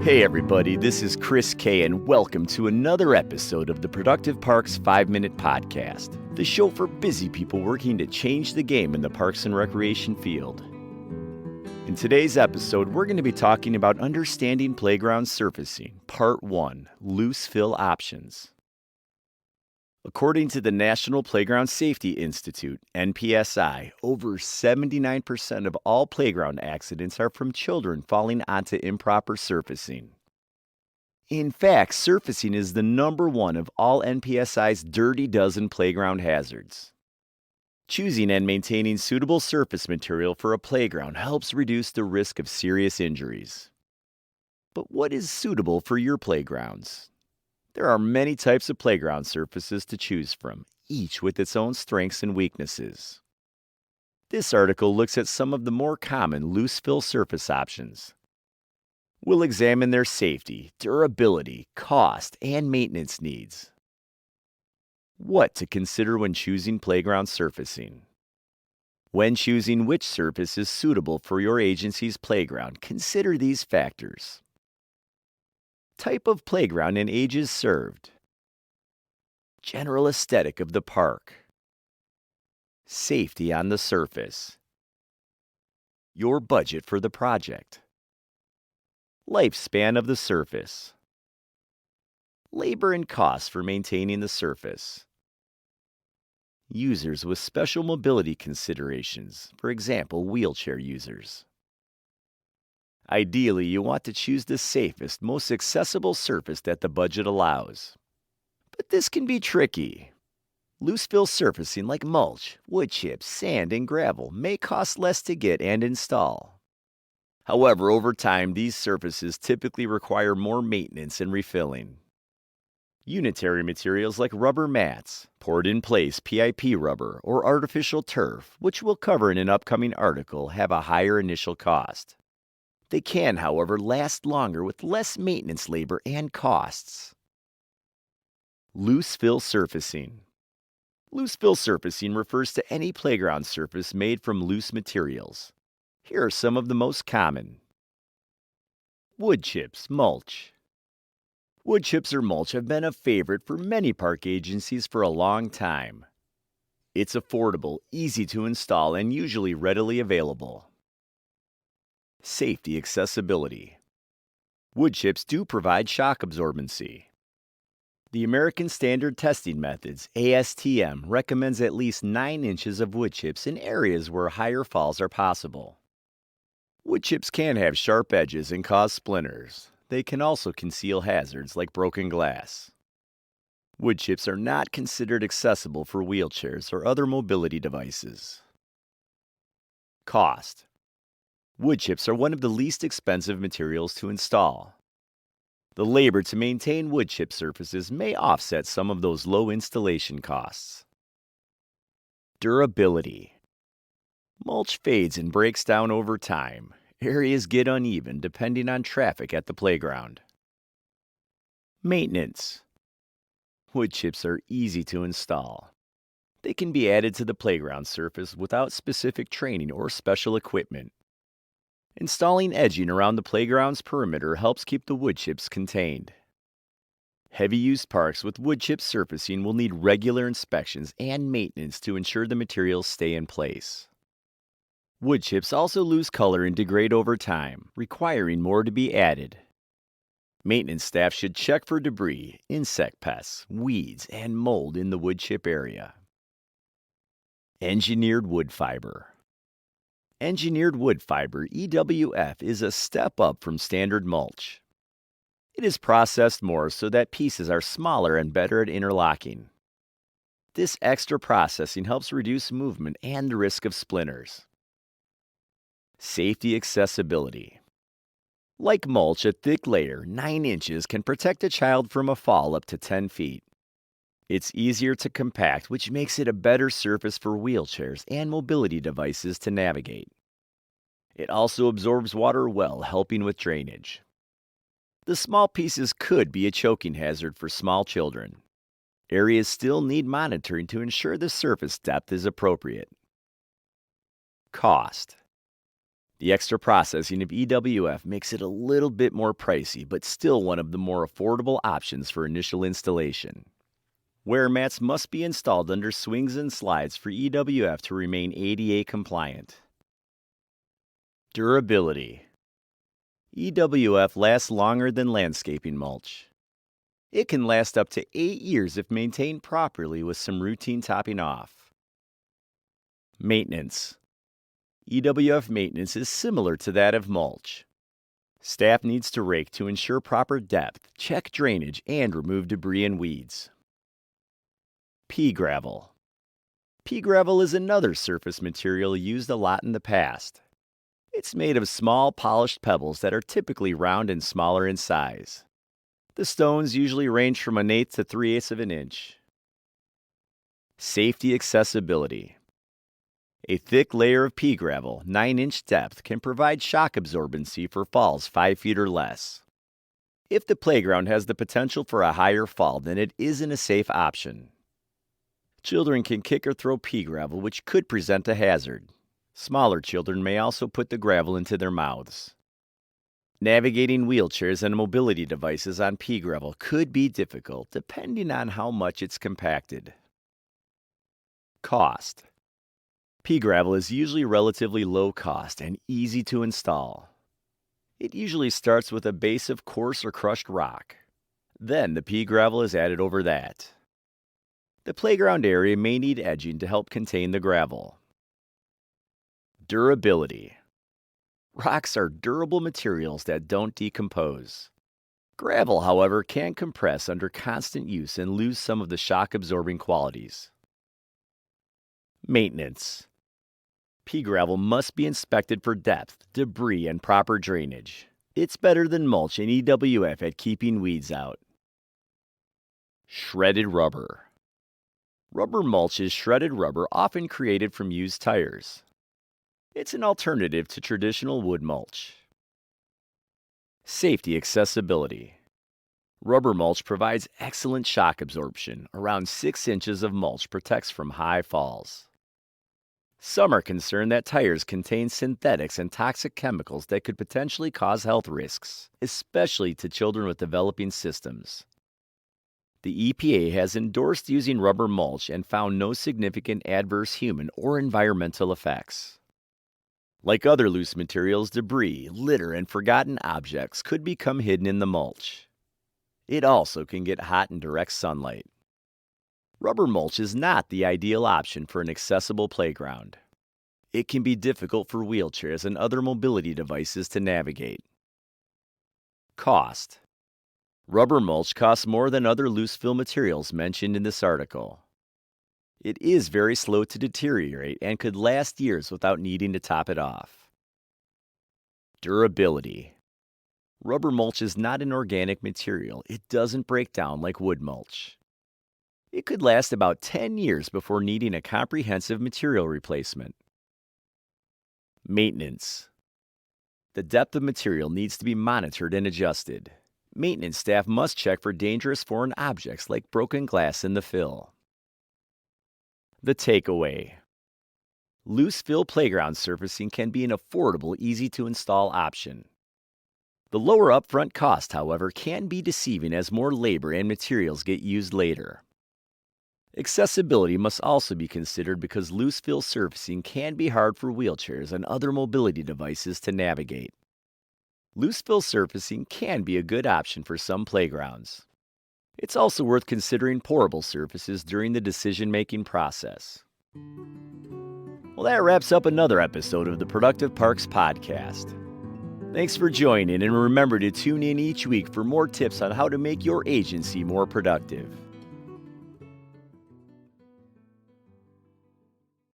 Hey everybody, this is Chris K and welcome to another episode of the Productive Parks 5-Minute Podcast, the show for busy people working to change the game in the parks and recreation field. In today's episode, we're going to be talking about understanding playground surfacing, Part 1, Loose Fill Options. According to the National Playground Safety Institute, NPSI, over 79% of all playground accidents are from children falling onto improper surfacing. In fact, surfacing is the number one of all NPSI's dirty dozen playground hazards. Choosing and maintaining suitable surface material for a playground helps reduce the risk of serious injuries. But what is suitable for your playgrounds? There are many types of playground surfaces to choose from, each with its own strengths and weaknesses. This article looks at some of the more common loose fill surface options. We'll examine their safety, durability, cost, and maintenance needs. What to consider when choosing playground surfacing. When choosing which surface is suitable for your agency's playground, consider these factors. Type of playground and ages served. General aesthetic of the park. Safety on the surface. Your budget for the project. Lifespan of the surface. Labor and costs for maintaining the surface. Users with special mobility considerations, for example, wheelchair users. Ideally, you want to choose the safest, most accessible surface that the budget allows. But this can be tricky. Loose fill surfacing like mulch, wood chips, sand, and gravel may cost less to get and install. However, over time, these surfaces typically require more maintenance and refilling. Unitary materials like rubber mats, poured-in-place PIP rubber, or artificial turf, which we'll cover in an upcoming article, have a higher initial cost. They can, however, last longer with less maintenance labor and costs. Loose fill surfacing. Loose fill surfacing refers to any playground surface made from loose materials. Here are some of the most common. Wood chips, mulch. Wood chips or mulch have been a favorite for many park agencies for a long time. It's affordable, easy to install, and usually readily available. Safety accessibility. Wood chips do provide shock absorbency. The American Standard Testing Methods, ASTM, recommends at least 9 inches of wood chips in areas where higher falls are possible. Wood chips can have sharp edges and cause splinters. They can also conceal hazards like broken glass. Wood chips are not considered accessible for wheelchairs or other mobility devices. Cost. Wood chips are one of the least expensive materials to install. The labor to maintain wood chip surfaces may offset some of those low installation costs. Durability. Mulch fades and breaks down over time. Areas get uneven depending on traffic at the playground. Maintenance. Wood chips are easy to install. They can be added to the playground surface without specific training or special equipment. Installing edging around the playground's perimeter helps keep the wood chips contained. Heavy-use parks with wood chip surfacing will need regular inspections and maintenance to ensure the materials stay in place. Wood chips also lose color and degrade over time, requiring more to be added. Maintenance staff should check for debris, insect pests, weeds, and mold in the wood chip area. Engineered wood fiber. Engineered wood fiber, EWF, is a step up from standard mulch. It is processed more so that pieces are smaller and better at interlocking. This extra processing helps reduce movement and the risk of splinters. Safety accessibility. Like mulch, a thick layer, 9 inches, can protect a child from a fall up to 10 feet. It's easier to compact, which makes it a better surface for wheelchairs and mobility devices to navigate. It also absorbs water well, helping with drainage. The small pieces could be a choking hazard for small children. Areas still need monitoring to ensure the surface depth is appropriate. Cost. The extra processing of EWF makes it a little bit more pricey, but still one of the more affordable options for initial installation. Wear mats must be installed under swings and slides for EWF to remain ADA compliant. Durability. EWF lasts longer than landscaping mulch. It can last up to 8 years if maintained properly with some routine topping off. Maintenance. EWF maintenance is similar to that of mulch. Staff needs to rake to ensure proper depth, check drainage, and remove debris and weeds. Pea gravel. Pea gravel is another surface material used a lot in the past. It's made of small, polished pebbles that are typically round and smaller in size. The stones usually range from 1/8 to 3/8 of an inch. Safety accessibility. A thick layer of pea gravel, 9-inch depth, can provide shock absorbency for falls 5 feet or less. If the playground has the potential for a higher fall, then it isn't a safe option. Children can kick or throw pea gravel, which could present a hazard. Smaller children may also put the gravel into their mouths. Navigating wheelchairs and mobility devices on pea gravel could be difficult, depending on how much it's compacted. Cost. Pea gravel is usually relatively low cost and easy to install. It usually starts with a base of coarse or crushed rock. Then the pea gravel is added over that. The playground area may need edging to help contain the gravel. Durability. Rocks are durable materials that don't decompose. Gravel, however, can compress under constant use and lose some of the shock-absorbing qualities. Maintenance. Pea gravel must be inspected for depth, debris, and proper drainage. It's better than mulch and EWF at keeping weeds out. Shredded rubber. Rubber mulch is shredded rubber often created from used tires. It's an alternative to traditional wood mulch. Safety accessibility. Rubber mulch provides excellent shock absorption. Around 6 inches of mulch protects from high falls. Some are concerned that tires contain synthetics and toxic chemicals that could potentially cause health risks, especially to children with developing systems. The EPA has endorsed using rubber mulch and found no significant adverse human or environmental effects. Like other loose materials, debris, litter, and forgotten objects could become hidden in the mulch. It also can get hot in direct sunlight. Rubber mulch is not the ideal option for an accessible playground. It can be difficult for wheelchairs and other mobility devices to navigate. Cost. Rubber mulch costs more than other loose fill materials mentioned in this article. It is very slow to deteriorate and could last years without needing to top it off. Durability. Rubber mulch is not an organic material. It doesn't break down like wood mulch. It could last about 10 years before needing a comprehensive material replacement. Maintenance. The depth of material needs to be monitored and adjusted. Maintenance staff must check for dangerous foreign objects like broken glass in the fill. The takeaway. Loose fill playground surfacing can be an affordable, easy-to-install option. The lower upfront cost, however, can be deceiving as more labor and materials get used later. Accessibility must also be considered because loose fill surfacing can be hard for wheelchairs and other mobility devices to navigate. Loose fill surfacing can be a good option for some playgrounds. It's also worth considering pourable surfaces during the decision-making process. Well, that wraps up another episode of the Productive Parks Podcast. Thanks for joining, and remember to tune in each week for more tips on how to make your agency more productive.